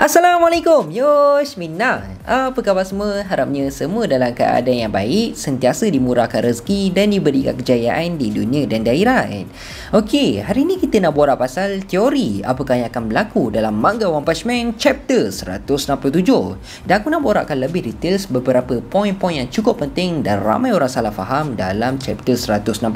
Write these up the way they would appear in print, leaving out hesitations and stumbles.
Assalamualaikum, Yosh Minna. Apa khabar semua? Harapnya semua dalam keadaan yang baik, sentiasa dimurahkan rezeki dan diberikan kejayaan di dunia dan di akhirat. Okey, hari ni kita nak borak pasal teori apakah yang akan berlaku dalam manga One Punch Man chapter 167. Dan aku nak borakkan lebih details beberapa poin-poin yang cukup penting dan ramai orang salah faham dalam chapter 166.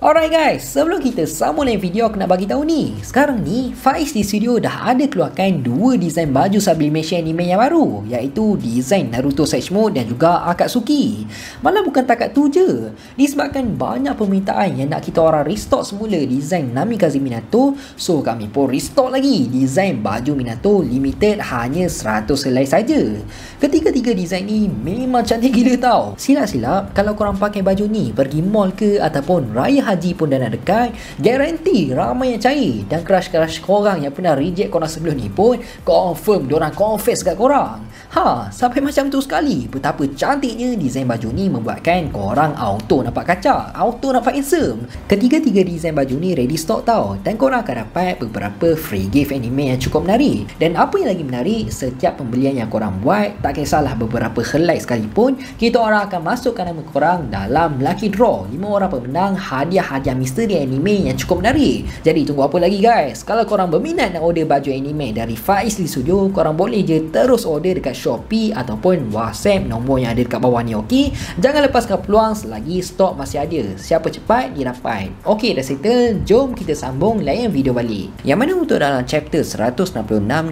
Alright guys, sebelum kita sambung lain video, aku nak bagi tahu ni. Sekarang ni, Faiz di studio dah ada keluarkan dua desain baju sublimation anime yang baru, iaitu desain Naruto Sage Mode dan juga Akatsuki. Malah bukan takat tu je, disebabkan banyak permintaan yang nak kita orang restock semula desain Namikaze Minato, so kami pun restock lagi desain baju Minato limited hanya 100 helai saja. Ketiga-tiga desain ni memang cantik gila tau. Silap-silap kalau korang pakai baju ni pergi mall ke ataupun raya haji pun dah nak dekat, garanti ramai yang cari. Dan crush-crush korang yang pernah reject korang sebelum ni pun confirm diorang confess kat korang. Sampai macam tu sekali. Betapa cantiknya desain baju ni membuatkan korang auto nampak kacak, auto nampak handsome. Ketiga-tiga desain baju ni ready stock tau, dan korang akan dapat beberapa free gift anime yang cukup menarik. Dan apa yang lagi menarik, setiap pembelian yang korang buat, tak kisahlah beberapa helai sekalipun, kita orang akan masukkan nama korang dalam lucky draw. 5 orang pemenang hadiah misteri anime yang cukup menarik. Jadi tunggu apa lagi guys? Kalau korang berminat nak order baju anime dari Faiz di studio, korang boleh je terus order dekat Shopee ataupun WhatsApp nombor yang ada dekat bawah ni, okey? Jangan lepaskan peluang selagi stok masih ada. Siapa cepat dia dapat. Okey, dah settle. Jom kita sambung layan video balik. Yang mana untuk dalam chapter 166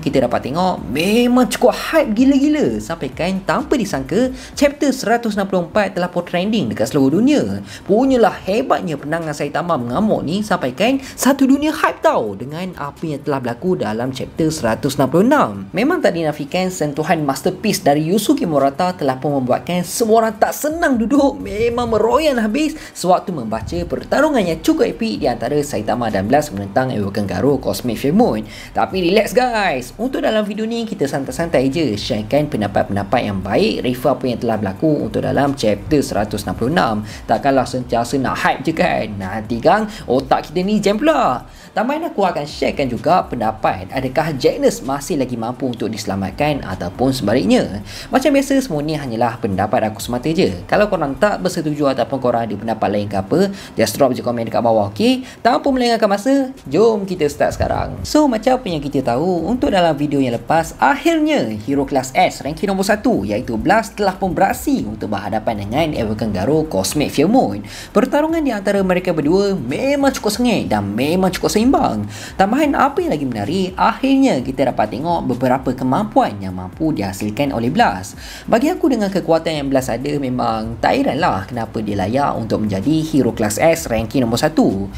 kita dapat tengok memang cukup hype gila-gila, sampai kan tanpa disangka chapter 164 telah pun trending dekat seluruh dunia. Punyalah hebatnya penangan Saitama mengamuk ni, sampai kan satu dunia hype tau dengan apa yang telah berlaku dalam chapter 166. Memang tak dinafikan sentuhan masterpiece dari Yusuke Murata telah pun membuatkan semua orang tak senang duduk, memang meroyan habis sewaktu membaca pertarungan yang cukup epik di antara Saitama dan Blast menentang Ewoken Garo Cosmic Famine. Tapi relax guys, untuk dalam video ni kita santai-santai je sharekan pendapat-pendapat yang baik review apa yang telah berlaku untuk dalam chapter 166. Takkanlah sentiasa nak hype je kan, nanti kan otak kita ni jam pula. Tambahan aku akan sharekan juga pendapat adakah Janus masih lagi mampu untuk diselamatkan ataupun sebaliknya. Macam biasa, semua ni hanyalah pendapat aku semata je. Kalau korang tak bersetuju ataupun korang ada pendapat lain ke apa, just drop je komen dekat bawah, okey? Tanpa melengahkan masa, jom kita start sekarang. So macam apa yang kita tahu, untuk dalam video yang lepas, akhirnya hero kelas S ranking nombor 1 iaitu Blast telah pun beraksi untuk berhadapan dengan Ewoken Garo Cosmic Famine. Pertarungan di antara mereka berdua memang cukup sengit dan memang cukup seimbang. Tambahan apa yang lagi menarik, akhirnya kita dapat tengok beberapa kemampuan yang mampu dihasilkan oleh Blast. Bagi aku, dengan kekuatan yang Blast ada, memang tak heranlah kenapa dia layak untuk menjadi hero kelas S ranking nombor 1.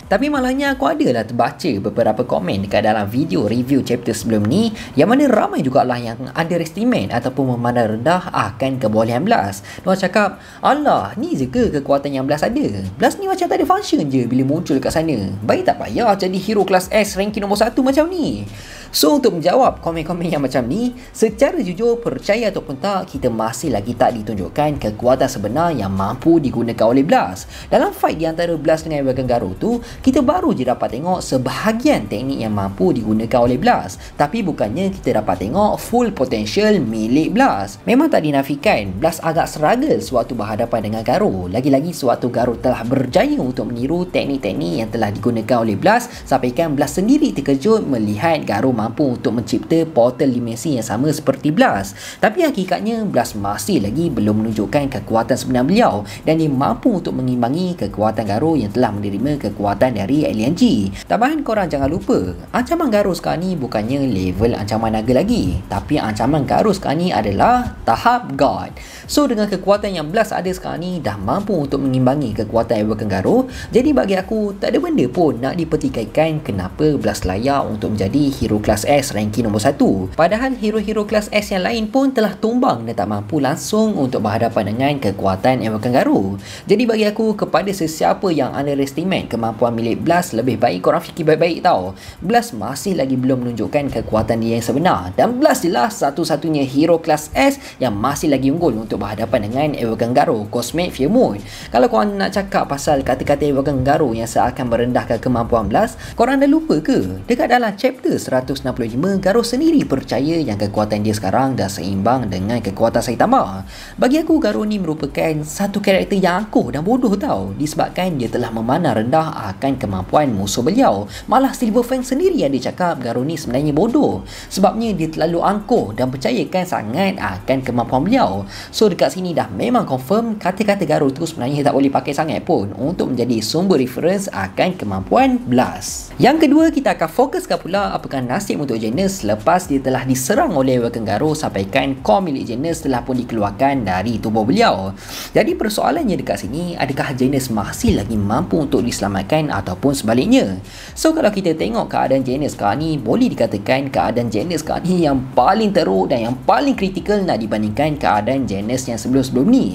Tapi malahnya aku adalah terbaca beberapa komen dekat dalam video review chapter sebelum ni, yang mana ramai jugalah yang underestimate ataupun memandang rendah akan kebolehan Blast. Mereka cakap, alah, ni je ke kekuatan yang Blast ada? Blast ni macam tak ada function je bila muncul kat sana. Baik tak payah jadi hero kelas S ranking nombor 1 macam ni. So untuk menjawab komen-komen yang macam ni, secara jujur, percaya ataupun tak, kita masih lagi tak ditunjukkan kekuatan sebenar yang mampu digunakan oleh Blast. Dalam fight di antara Blast dengan Ewoken Garo tu, kita baru je dapat tengok sebahagian teknik yang mampu digunakan oleh Blast, tapi bukannya kita dapat tengok full potential milik Blast. Memang tak dinafikan Blast agak struggle sewaktu berhadapan dengan Garo, lagi-lagi sewaktu Garo telah berjaya untuk meniru teknik-teknik yang telah digunakan oleh Blast, sampaikan Blast sendiri terkejut melihat Garo mampu untuk mencipta portal dimensi yang sama seperti Blast. Tapi hakikatnya Blast masih lagi belum menunjukkan kekuatan sebenar beliau, dan dia mampu untuk mengimbangi kekuatan Garo yang telah menerima kekuatan dari Alien G. Tambahan, korang jangan lupa, ancaman Garo sekarang ni bukannya level ancaman naga lagi, tapi ancaman Garo sekarang ni adalah tahap God. So dengan kekuatan yang Blast ada sekarang ni dah mampu untuk mengimbangi kekuatan Ewoken Garo, jadi bagi aku tak ada benda pun nak dipertikaikan kenapa Blast layak untuk menjadi hero kelas S ranking nombor 1. Padahal hero-hero kelas S yang lain pun telah tumbang dan tak mampu langsung untuk berhadapan dengan kekuatan Ewa Kangaroo. Jadi bagi aku, kepada sesiapa yang underestimate kemampuan milik Blast, lebih baik korang fikir baik-baik tau. Blast masih lagi belum menunjukkan kekuatan dia yang sebenar, dan Blast jelas satu-satunya hero kelas S yang masih lagi unggul untuk berhadapan dengan Ewa Kangaroo Cosmic Fear Moon. Kalau korang nak cakap pasal kata-kata Ewa Kangaroo yang seakan merendahkan kemampuan Blast, korang dah lupa ke? Dekat dalam chapter 165, Garou sendiri percaya yang kekuatan dia sekarang dah seimbang dengan kekuatan Saitama. Bagi aku, Garou ni merupakan satu karakter yang angkuh dan bodoh tau, disebabkan dia telah memandang rendah akan kemampuan musuh beliau. Malah Silver Fang sendiri yang dia cakap Garou ni sebenarnya bodoh, sebabnya dia terlalu angkuh dan percayakan sangat akan kemampuan beliau. So dekat sini dah memang confirm kata-kata Garou tu sebenarnya tak boleh pakai sangat pun untuk menjadi sumber reference akan kemampuan Blast. Yang kedua, kita akan fokuskan pula apakah nasib untuk Genos selepas dia telah diserang oleh Ewa Kangaroo sampaikan core milik Genos telah pun dikeluarkan dari tubuh beliau. Jadi persoalannya dekat sini, adakah Genos masih lagi mampu untuk diselamatkan ataupun sebaliknya? So kalau kita tengok keadaan Genos sekarang ni, boleh dikatakan keadaan Genos sekarang ni yang paling teruk dan yang paling kritikal nak dibandingkan keadaan Genos yang sebelum-sebelum ni.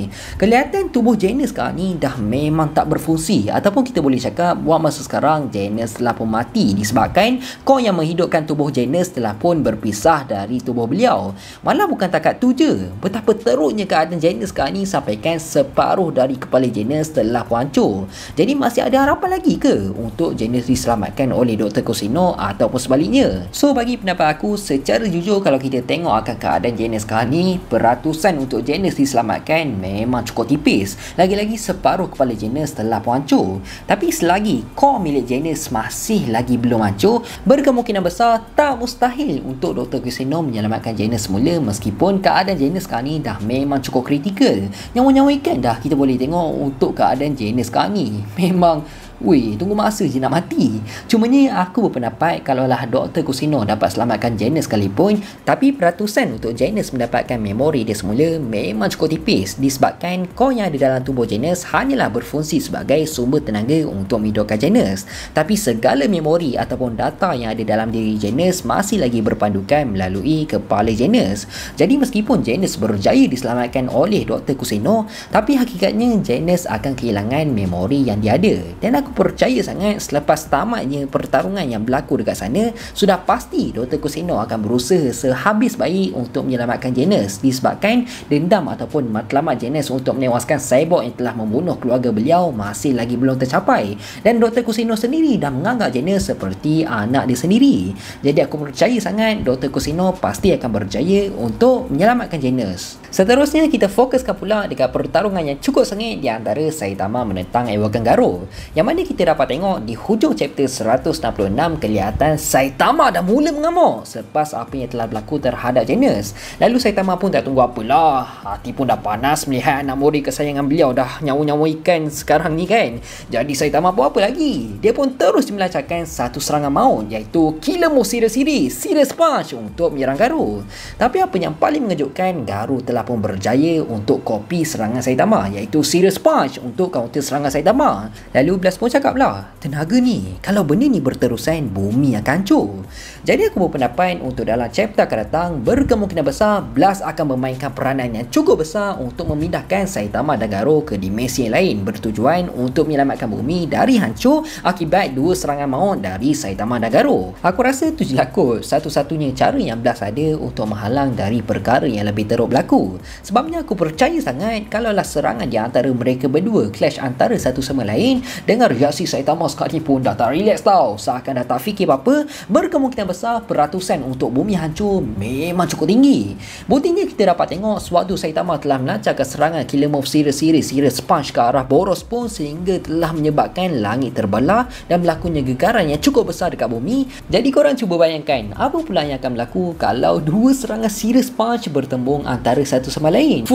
Kelihatan tubuh Genos sekarang ni dah memang tak berfungsi, ataupun kita boleh cakap buat masa sekarang Genos telah pun mati disebabkan core yang menghidupkan tubuh Genos telah pun berpisah dari tubuh beliau. Malah bukan takat tu je, betapa teruknya keadaan Genos sekarang ni sampaikan separuh dari kepala Genos telah pun hancur. Jadi masih ada harapan lagi ke untuk Genos diselamatkan oleh Dr. Kushino ataupun sebaliknya? So bagi pendapat aku, secara jujur kalau kita tengok akan keadaan Genos sekarang ni, peratusan untuk Genos diselamatkan memang cukup tipis. Lagi-lagi separuh kepala Genos telah pun hancur. Tapi selagi core milik Genos masih lagi belum hancur, berkemungkinan besar tak mustahil untuk Dr. Kushino menyelamatkan Genos semula, meskipun keadaan Genos sekarang ni dah memang cukup kritikal. Nyawa-nyawa ikan dah kita boleh tengok untuk keadaan Genos sekarang ni. Memang tunggu masa je nak mati. Cumanya aku berpendapat kalaulah Dr. Kushino dapat selamatkan Genos sekalipun, tapi peratusan untuk Genos mendapatkan memori dia semula memang cukup tipis, disebabkan core yang ada dalam tubuh Genos hanyalah berfungsi sebagai sumber tenaga untuk menghidupkan Genos. Tapi segala memori ataupun data yang ada dalam diri Genos masih lagi berpandukan melalui kepala Genos. Jadi meskipun Genos berjaya diselamatkan oleh Dr. Kushino, tapi hakikatnya Genos akan kehilangan memori yang dia ada. Dan aku percaya sangat selepas tamatnya pertarungan yang berlaku dekat sana, sudah pasti Dr. Kushino akan berusaha sehabis baik untuk menyelamatkan Genos, disebabkan dendam ataupun matlamat Genos untuk menewaskan cyborg yang telah membunuh keluarga beliau masih lagi belum tercapai. Dan Dr. Kushino sendiri dah menganggap Genos seperti anak dia sendiri. Jadi aku percaya sangat Dr. Kushino pasti akan berjaya untuk menyelamatkan Genos. Seterusnya kita fokuskan pula dekat pertarungan yang cukup sengit di antara Saitama menentang Ewa Kangaroo, yang mana kita dapat tengok di hujung chapter 166 kelihatan Saitama dah mula mengamuk selepas apa yang telah berlaku terhadap Genos. Lalu Saitama pun tak tunggu apalah, hati pun dah panas melihat anak murid kesayangan beliau dah nyawa-nyawa ikan sekarang ni kan. Jadi Saitama buat apa lagi? Dia pun terus melancarkan satu serangan maut, iaitu Killer Move Serious Punch untuk menyerang Garou. Tapi apa yang paling mengejutkan, Garou telah pun berjaya untuk kopi serangan Saitama, iaitu Serious Punch untuk counter serangan Saitama. Lalu Blast pun cakap lah, tenaga ni, kalau benda ni berterusan, bumi akan hancur. Jadi aku berpendapat untuk dalam chapter akan datang, berkemungkinan besar Blast akan memainkan peranan yang cukup besar untuk memindahkan Saitama dan Garou ke dimensi yang lain, bertujuan untuk menyelamatkan bumi dari hancur akibat dua serangan maut dari Saitama dan Garou. Aku rasa tu je lah kot satu-satunya cara yang Blast ada untuk menghalang dari perkara yang lebih teruk berlaku. Sebabnya aku percaya sangat kalaulah serangan di antara mereka berdua clash antara satu sama lain, dengan reaksi Saitama sekarang ni pun dah tak relax tau, seakan dah tak fikir apa-apa, berkemungkinan besar peratusan untuk bumi hancur memang cukup tinggi. Buktinya kita dapat tengok sewaktu Saitama telah melancarkan serangan Killer Move Serious Punch ke arah Boros pun, sehingga telah menyebabkan langit terbelah dan berlakunya gegaran yang cukup besar dekat bumi. Jadi korang cuba bayangkan apa pula yang akan berlaku kalau dua serangan Serious Punch bertembung antara satu sama lain.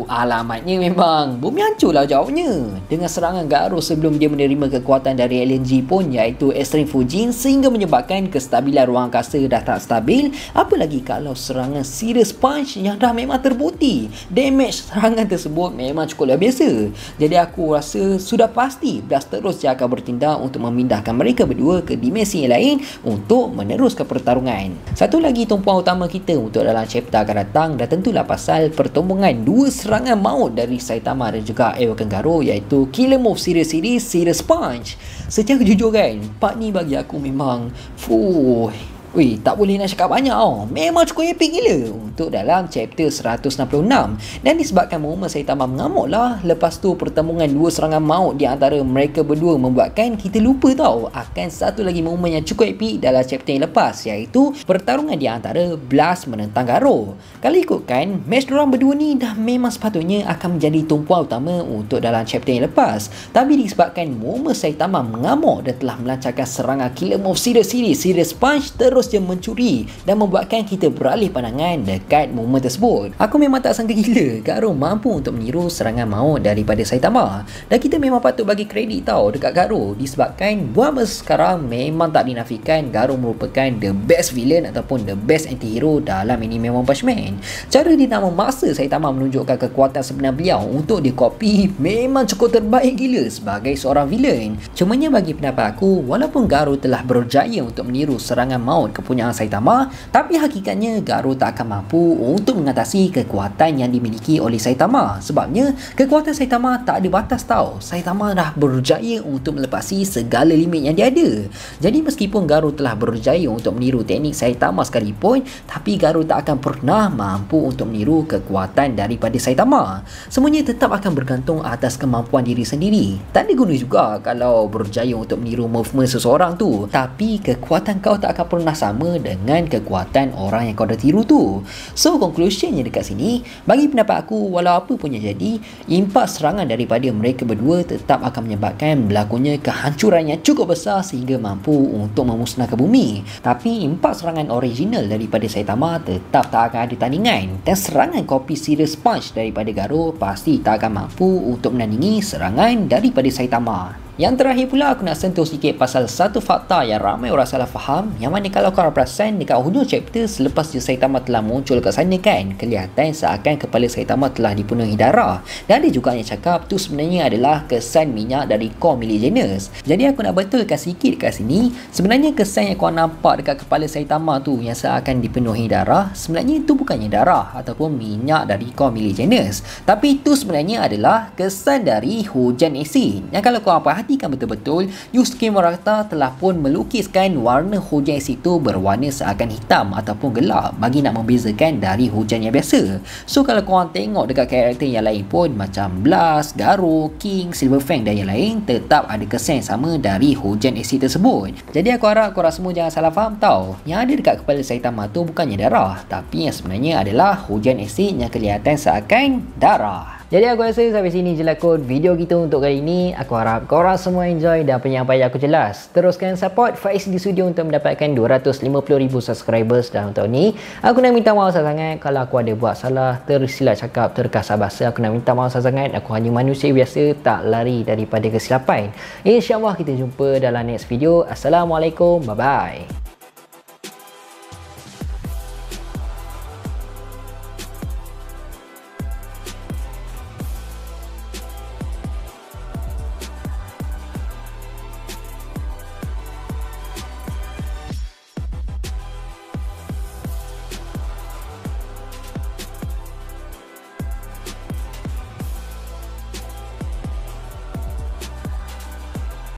Alamatnya memang bumi hancur lah jawabnya. Dengan serangan Garo sebelum dia menerima kekuatan dari LNG pun iaitu Extreme Fujin sehingga menyebabkan kestabilan ruang angkasa dah tak stabil. Apalagi kalau serangan Serious Punch yang dah memang terbukti damage serangan tersebut memang cukup luar biasa. Jadi aku rasa sudah pasti Blast terus dia akan bertindak untuk memindahkan mereka berdua ke dimensi yang lain untuk meneruskan pertarungan. Satu lagi tumpuan utama kita untuk dalam chapter akan datang dan tentulah pasal pertembungan dua serangan maut dari Saitama dan juga Ewoken Garo iaitu Killer Move Serious Punch. Secara jujur kan, part ni bagi aku memang tak boleh nak cakap banyak tau. Memang cukup epic gila untuk dalam chapter 166. Dan disebabkan momen Saitama mengamuk lah. Lepas tu pertembungan dua serangan maut di antara mereka berdua membuatkan kita lupa tau akan satu lagi momen yang cukup epic dalam chapter yang lepas, iaitu pertarungan di antara Blast menentang Garo. Kalau ikutkan, match diorang berdua ni dah memang sepatutnya akan menjadi tumpuan utama untuk dalam chapter yang lepas. Tapi disebabkan momen Saitama mengamuk dan telah melancarkan serangan Killer Move Serious Punch, terus dia mencuri dan membuatkan kita beralih pandangan dekat momen tersebut. Aku memang tak sangka gila Garo mampu untuk meniru serangan maut daripada Saitama, dan kita memang patut bagi kredit tau dekat Garo disebabkan buat masa sekarang memang tak dinafikan Garo merupakan the best villain ataupun the best anti-hero dalam anime One Punch Man. Cara dia nak memaksa Saitama menunjukkan kekuatan sebenar beliau untuk dikopi memang cukup terbaik gila sebagai seorang villain. Cumanya bagi pendapat aku, walaupun Garo telah berjaya untuk meniru serangan maut kepunyaan Saitama, tapi hakikatnya Garo tak akan mampu untuk mengatasi kekuatan yang dimiliki oleh Saitama. Sebabnya kekuatan Saitama tak ada batas tau. Saitama dah berjaya untuk melepasi segala limit yang dia ada. Jadi meskipun Garo telah berjaya untuk meniru teknik Saitama sekalipun, tapi Garo tak akan pernah mampu untuk meniru kekuatan daripada Saitama. Semuanya tetap akan bergantung atas kemampuan diri sendiri. Tak ada guna juga kalau berjaya untuk meniru movement seseorang tu, tapi kekuatan kau tak akan pernah sama dengan kekuatan orang yang kau dah tiru tu. So conclusionnya dekat sini, bagi pendapat aku, walau apa pun yang jadi, impak serangan daripada mereka berdua tetap akan menyebabkan berlakunya kehancuran yang cukup besar sehingga mampu untuk memusnahkan bumi. Tapi impak serangan original daripada Saitama tetap tak akan ada tandingan, dan serangan kopi Serious Punch daripada Garo pasti tak akan mampu untuk menandingi serangan daripada Saitama. Yang terakhir pula aku nak sentuh sikit pasal satu fakta yang ramai orang salah faham, yang mana kalau korang perasan dekat hujung chapter selepas Saitama telah muncul kat sana kan, kelihatan seakan kepala Saitama telah dipenuhi darah, dan ada juga yang cakap tu sebenarnya adalah kesan minyak dari core milik Genos. Jadi aku nak betulkan sikit kat sini, sebenarnya kesan yang korang nampak dekat kepala Saitama tu yang seakan dipenuhi darah, sebenarnya itu bukannya darah ataupun minyak dari core milik Genos, tapi itu sebenarnya adalah kesan dari hujan asid. Yang kalau korang perhatikan betul-betul, Yusuke Murata telah pun melukiskan warna hujan asid itu berwarna seakan hitam ataupun gelap bagi nak membezakan dari hujan yang biasa. So kalau korang tengok dekat karakter yang lain pun macam Blast, Garo, King, Silverfang dan yang lain, tetap ada kesan yang sama dari hujan asid tersebut. Jadi aku harap korang semua jangan salah faham tau, yang ada dekat kepala Saitama tu bukannya darah, tapi yang sebenarnya adalah hujan asid yang kelihatan seakan darah. Jadi aku rasa sampai sini je lah kot video kita untuk kali ini. Aku harap korang semua enjoy dan penyampaian aku jelas. Teruskan support Faiz di studio untuk mendapatkan 250,000 subscribers dalam tahun ni. Aku nak minta maaf sangat kalau aku ada buat salah, tersilap cakap, terkasar bahasa. Aku nak minta maaf sangat. Aku hanya manusia biasa, tak lari daripada kesilapan. InsyaAllah kita jumpa dalam next video. Assalamualaikum, bye bye.